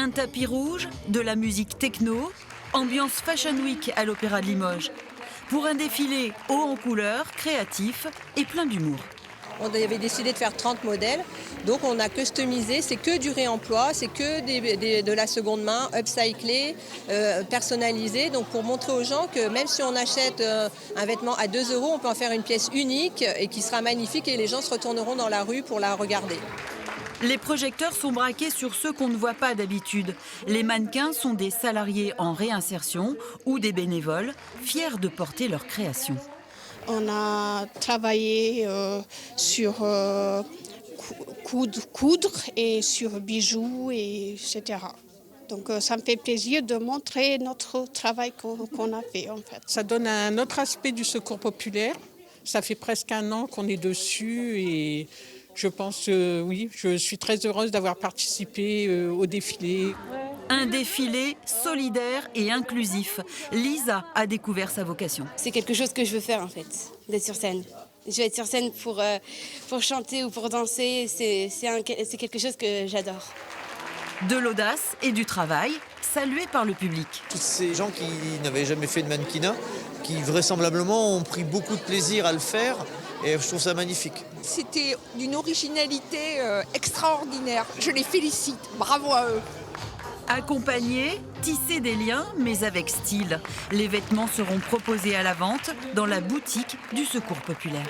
Un tapis rouge, de la musique techno, ambiance Fashion Week à l'Opéra de Limoges. Pour un défilé haut en couleurs, créatif et plein d'humour. On avait décidé de faire 30 modèles, donc on a customisé, c'est que du réemploi, c'est que de la seconde main, upcyclé, personnalisé, donc pour montrer aux gens que même si on achète un vêtement à 2 €, on peut en faire une pièce unique et qui sera magnifique et les gens se retourneront dans la rue pour la regarder. Les projecteurs sont braqués sur ceux qu'on ne voit pas d'habitude. Les mannequins sont des salariés en réinsertion ou des bénévoles, fiers de porter leur création. On a travaillé sur coudre et sur bijoux, etc. Donc ça me fait plaisir de montrer notre travail qu'on a fait en fait. Ça donne un autre aspect du secours populaire. Ça fait presque 1 an qu'on est dessus et je pense, oui, je suis très heureuse d'avoir participé au défilé. Un défilé solidaire et inclusif. Lisa a découvert sa vocation. C'est quelque chose que je veux faire en fait, d'être sur scène. Je vais être sur scène pour chanter ou pour danser, c'est quelque chose que j'adore. De l'audace et du travail, salué par le public. Tous ces gens qui n'avaient jamais fait de mannequinat, qui vraisemblablement ont pris beaucoup de plaisir à le faire, et je trouve ça magnifique. C'était d'une originalité extraordinaire. Je les félicite. Bravo à eux. Accompagner, tisser des liens, mais avec style. Les vêtements seront proposés à la vente dans la boutique du Secours populaire.